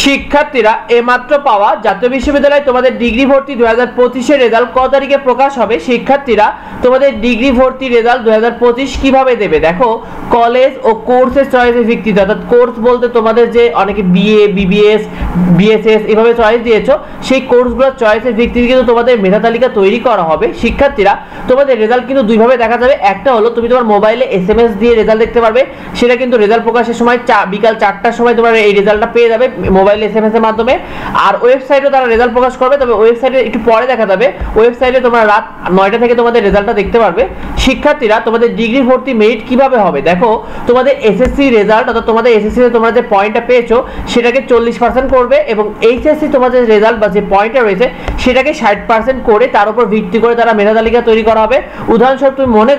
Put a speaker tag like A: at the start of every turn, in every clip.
A: শিক্ষার্থীরা এইমাত্র পাওয়া জাতীয় বিশ্ববিদ্যালয় তোমাদের ডিগ্রি ভর্তি 2025 এর রেজাল্ট কত তারিখে প্রকাশ হবে। শিক্ষার্থীরা তোমাদের ডিগ্রি ভর্তি রেজাল্ট 2025 কিভাবে দেবে দেখো, কলেজ ও কোর্সের চয়েসের ভিত্তিতে, অর্থাৎ কোর্স বলতে তোমাদের যে অনেকে বিএ বিবিএস বিএসএস এভাবে চয়েস দিয়েছো, সেই কোর্সগুলোর চয়েসের ভিত্তিতে কিন্তু তোমাদের মেধা তালিকা তৈরি করা হবে। শিক্ষার্থীরা তোমাদের রেজাল্ট কিন্তু দুইভাবে দেখা যাবে। একটা হলো তুমি তোমার মোবাইলে এসএমএস দিয়ে রেজাল্ট দেখতে পারবে, সেটা কিন্তু রেজাল্ট প্রকাশের সময় বিকাল 4টার সময় তোমরা এই রেজাল্টটা পেয়ে যাবে মোবাইল এসএমএস এর মাধ্যমে। আর ওয়েবসাইটে তারা রেজাল্ট প্রকাশ করবে, তবে ওয়েবসাইটে একটু পরে দেখা যাবে। ওয়েবসাইটে তোমরা রাত 9টা থেকে তোমাদের রেজাল্টটা দেখতে পারবে। শিক্ষার্থীরা তোমাদের ডিগ্রি ভর্তি মেরিট কিভাবে হবে দেখো, তোমাদের এসএসসি রেজাল্ট অর্থাৎ তোমাদের এসএসসি তে তোমরা যে পয়েন্টটা পেয়েছো সেটাকে 40% করবে এবং এইচএসসি তোমাদের রেজাল্ট বা যে পয়েন্টটা রয়েছে সেটাকে 60% করে তার উপর ভিত্তি করে তারা মেধা তালিকা তৈরি করা হবে। উদাহরণস্বরূপ তুমি মনে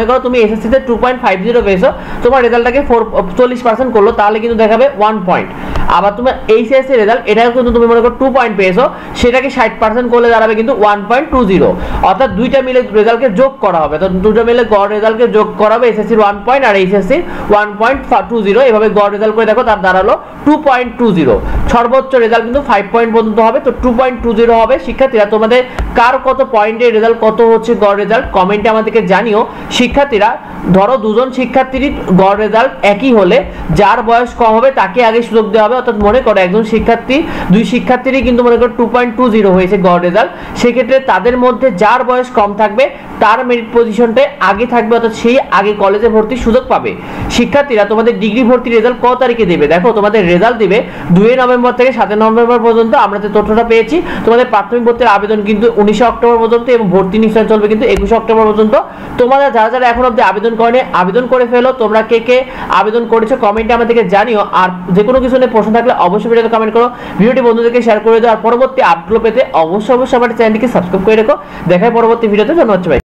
A: করো তুমি এসএসসি তে 2.50 পেয়েছো, তোমার রেজাল্টটাকে 40% করলো, তাহলে কিন্তু দেখাবে 1 পয়েন্ট। আবার তোমার এইচএসসি রেজাল্ট এটাও কিন্তু তুমি মনে করো 2 পয়েন্ট পেয়েছো, সেটাকে 60% করলে দাঁড়াবে কিন্তু 1.20, অর্থাৎ দুইটা মিলে রেজাল্টকে যোগ করা হবে। তো দুটো মিলে গড় রেজাল্টকে যোগ করা হবে, এসএসসির 1 পয়েন্ট আর এইচএসসির 1.20, এভাবে গড় রেজাল্ট করে দেখো তার দাঁড়ালো 2.20। সর্বোচ্চ রেজাল্ট কিন্তু 5 পয়েন্ট পর্যন্ত হবে, তো 2.20 হবে। শিক্ষার্থীরা তোমাদের কার কত পয়েন্টের রেজাল্ট কত হচ্ছে গড় রেজাল্ট কমেন্টে আমাদেরকে জানিও। শিক্ষার্থীরা ধরো দুজন শিক্ষার্থীর গড় রেজাল্ট একই হলে যার বয়স কম হবে তাকে আগে সুযোগ দেওয়া হবে। অর্থাৎ মনে করো একজন শিক্ষার্থী দুই শিক্ষার্থীরই কিন্তু মনে করো 2.20 হয়েছে গড় রেজাল্ট, সেক্ষেত্রে তাদের মধ্যে যার বয়স কম থাকবে তার মেরিট পজিশনটা আগে থাকবে, অর্থাৎ সেই আগে কলেজে ভর্তির সুযোগ পাবে। শিক্ষার্থীরা তোমাদের ডিগ্রি ভর্তির রেজাল্ট কত তারিখে দেবে দেখো, তোমাদের রেজাল্ট দিবে 2 নভেম্বর থেকে 7 নভেম্বর পর্যন্ত। আমরা যে তথ্যটা পেয়েছি তোমাদের প্রাথমিক ভর্তির আবেদন কিন্তু 19 অক্টোবর পর্যন্ত এবং ভর্তি নিশ্চয় চলবে কিন্তু 21 অক্টোবর পর্যন্ত। তোমাদের যারা এখন অবধি আবেদন করেনি আবেদন করে ফেলো। তোমরা কে কে আবেদন করেছো কমেন্টে আমাদেরকে জানিও। আর যে কোনো কিছু নিয়ে প্রশ্ন থাকলে অবশ্যই ভিডিওতে কমেন্ট করো, ভিডিওটি বন্ধুদেরকে শেয়ার করে দাও। আর পরবর্তী আপডেট পেতে অবশ্যই আমার চ্যানেলটিকে সাবস্ক্রাইব করে রেখো। দেখাই পরবর্তী ভিডিওতে। ধন্যবাদ ভাই।